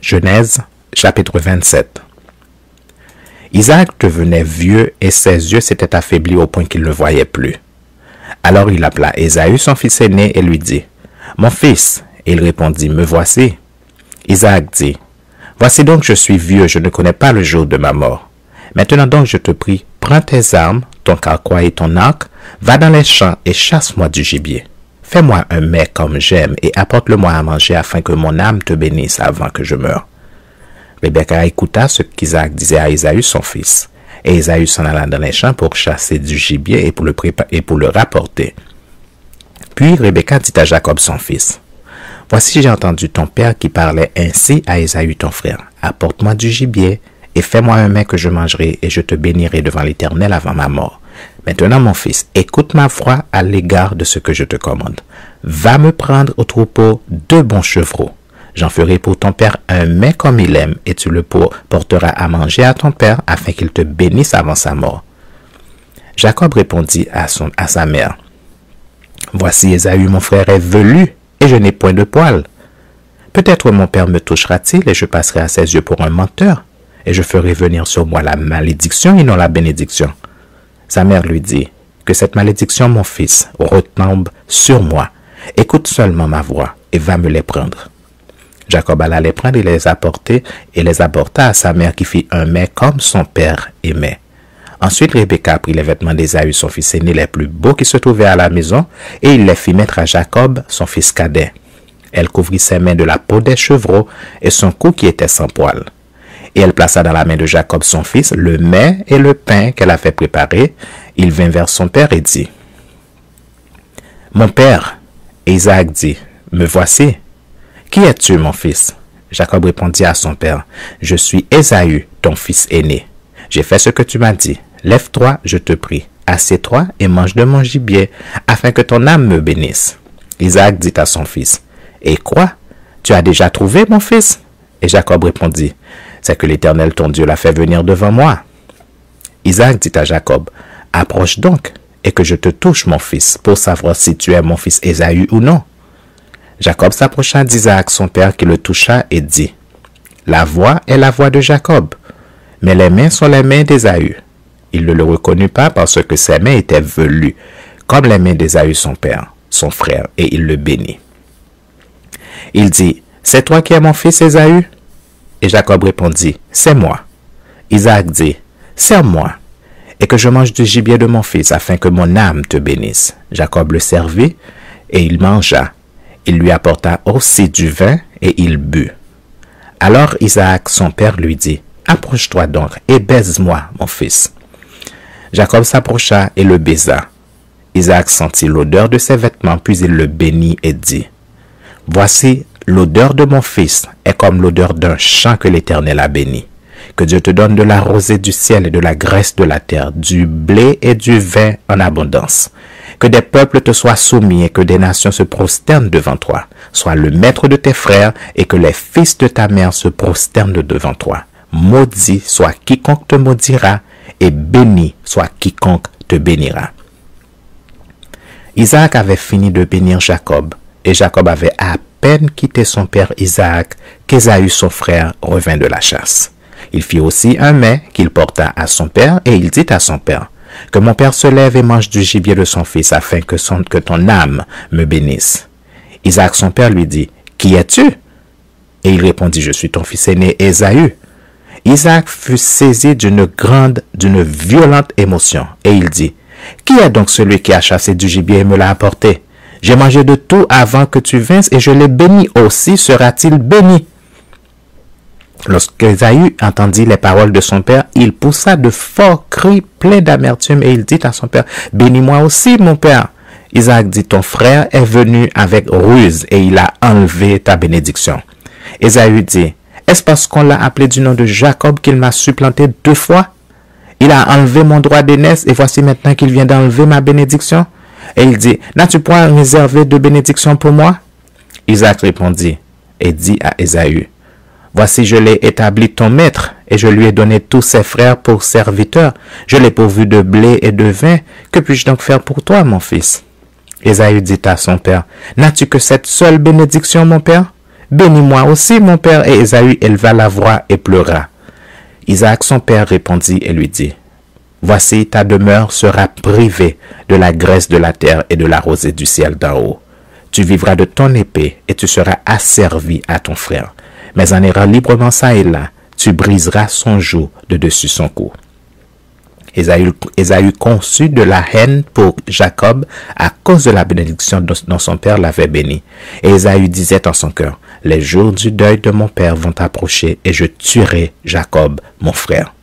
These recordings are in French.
Genèse, chapitre 27. Isaac devenait vieux et ses yeux s'étaient affaiblis au point qu'il ne voyait plus. Alors il appela Ésaü, son fils aîné, et lui dit, « Mon fils !» Et il répondit, « Me voici. » Isaac dit, « Voici donc je suis vieux, je ne connais pas le jour de ma mort. Maintenant donc je te prie, prends tes armes, ton carquois et ton arc, va dans les champs et chasse-moi du gibier. Fais-moi un mets comme j'aime et apporte-le-moi à manger afin que mon âme te bénisse avant que je meure. » Rebecca écouta ce qu'Isaac disait à Ésaü son fils. Et Ésaü s'en alla dans les champs pour chasser du gibier et pour le rapporter. Puis Rebecca dit à Jacob son fils, « Voici j'ai entendu ton père qui parlait ainsi à Ésaü ton frère. Apporte-moi du gibier et fais-moi un mets que je mangerai et je te bénirai devant l'Éternel avant ma mort. Maintenant mon fils, écoute ma voix à l'égard de ce que je te commande. Va me prendre au troupeau 2 bons chevreaux. J'en ferai pour ton père un mets comme il aime, et tu le porteras à manger à ton père, afin qu'il te bénisse avant sa mort. » Jacob répondit à sa mère, « Voici Ésaü mon frère est velu, et je n'ai point de poil. Peut-être mon père me touchera-t-il, et je passerai à ses yeux pour un menteur, et je ferai venir sur moi la malédiction et non la bénédiction. » Sa mère lui dit, « Que cette malédiction, mon fils, retombe sur moi. Écoute seulement ma voix, et va me les prendre. » Jacob alla les prendre et les apporter, et les apporta à sa mère qui fit un mets comme son père aimait. Ensuite, Rebecca prit les vêtements d'Ésaü, son fils aîné, les plus beaux qui se trouvaient à la maison, et il les fit mettre à Jacob, son fils cadet. Elle couvrit ses mains de la peau des chevreaux et son cou qui était sans poil. Et elle plaça dans la main de Jacob, son fils, le mets et le pain qu'elle avait préparé. Il vint vers son père et dit, « Mon père !» Et Isaac dit, « Me voici. » « Qui es-tu, mon fils ?» Jacob répondit à son père, « Je suis Ésaü, ton fils aîné. J'ai fait ce que tu m'as dit. Lève-toi, je te prie. Assieds-toi et mange de mon gibier, afin que ton âme me bénisse. » Isaac dit à son fils, « Et quoi? Tu as déjà trouvé, mon fils ?» Et Jacob répondit, « C'est que l'Éternel ton Dieu l'a fait venir devant moi. » Isaac dit à Jacob, « Approche donc, et que je te touche, mon fils, pour savoir si tu es mon fils Ésaü ou non. » Jacob s'approcha d'Isaac son père qui le toucha et dit, « La voix est la voix de Jacob, mais les mains sont les mains d'Ésaü. » Il ne le reconnut pas parce que ses mains étaient velues, comme les mains d'Ésaü son père, son frère, et il le bénit. Il dit, « C'est toi qui es mon fils Ésaü ?» Et Jacob répondit, « C'est moi. » Isaac dit, « Serre-moi, et que je mange du gibier de mon fils, afin que mon âme te bénisse. » Jacob le servit, et il mangea. Il lui apporta aussi du vin, et il but. Alors Isaac, son père, lui dit, « Approche-toi donc, et baise-moi, mon fils. » Jacob s'approcha et le baisa. Isaac sentit l'odeur de ses vêtements, puis il le bénit et dit, « Voici, l'odeur de mon fils est comme l'odeur d'un champ que l'Éternel a béni. Que Dieu te donne de la rosée du ciel et de la graisse de la terre, du blé et du vin en abondance. Que des peuples te soient soumis et que des nations se prosternent devant toi. Sois le maître de tes frères et que les fils de ta mère se prosternent devant toi. Maudit soit quiconque te maudira et béni soit quiconque te bénira. » Isaac avait fini de bénir Jacob, et Jacob avait à peine quitté son père Isaac qu'Ésaü son frère revint de la chasse. Il fit aussi un mets qu'il porta à son père, et il dit à son père, « Que mon père se lève et mange du gibier de son fils, afin que ton âme me bénisse. » Isaac son père lui dit, « Qui es-tu » Et il répondit, « Je suis ton fils aîné Ésaü. » Isaac fut saisi d'une violente émotion, et il dit, « Qui est donc celui qui a chassé du gibier et me l'a apporté? J'ai mangé de tout avant que tu vinsses, et je l'ai béni aussi, sera-t-il béni? » Lorsque Ésaü entendit les paroles de son père, il poussa de forts cris pleins d'amertume et il dit à son père, « Bénis-moi aussi, mon père. » Isaac dit, « Ton frère est venu avec ruse et il a enlevé ta bénédiction. » Ésaü dit, « Est-ce parce qu'on l'a appelé du nom de Jacob qu'il m'a supplanté 2 fois? Il a enlevé mon droit d'aînesse et voici maintenant qu'il vient d'enlever ma bénédiction. » Et il dit, « N'as-tu point réservé de bénédiction pour moi? » Isaac répondit et dit à Ésaü, « Voici, je l'ai établi ton maître, et je lui ai donné tous ses frères pour serviteurs. Je l'ai pourvu de blé et de vin. Que puis-je donc faire pour toi, mon fils? » Ésaü dit à son père, « N'as-tu que cette seule bénédiction, mon père? Bénis-moi aussi, mon père. Et Ésaü éleva la voix et pleura. Isaac, son père, répondit et lui dit, voici, ta demeure sera privée de la graisse de la terre et de la rosée du ciel d'en haut. Tu vivras de ton épée et tu seras asservi à ton frère. Mais en errant librement ça et là, tu briseras son joug de dessus son cou. Ésaü conçut de la haine pour Jacob à cause de la bénédiction dont son père l'avait béni. Et Ésaü disait en son cœur, les jours du deuil de mon père vont approcher et je tuerai Jacob, mon frère.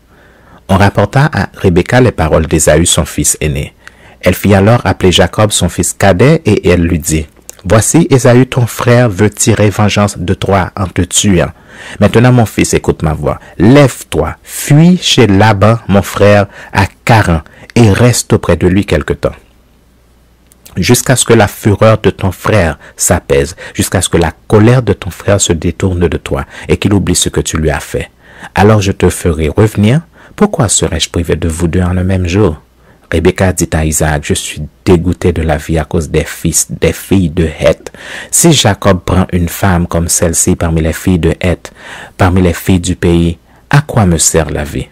On rapporta à Rebecca les paroles d'Ésaü, son fils aîné. Elle fit alors appeler Jacob, son fils cadet, et elle lui dit, voici, Ésaü, ton frère, veut tirer vengeance de toi en te tuant. Maintenant, mon fils, écoute ma voix. Lève-toi, fuis chez Laban, mon frère, à Charan, et reste auprès de lui quelque temps. Jusqu'à ce que la fureur de ton frère s'apaise, jusqu'à ce que la colère de ton frère se détourne de toi, et qu'il oublie ce que tu lui as fait. Alors je te ferai revenir. Pourquoi serais-je privé de vous deux en un même jour? Rebecca dit à Isaac, je suis dégoûté de la vie à cause des filles de Heth. Si Jacob prend une femme comme celle-ci parmi les filles de Heth, parmi les filles du pays, à quoi me sert la vie?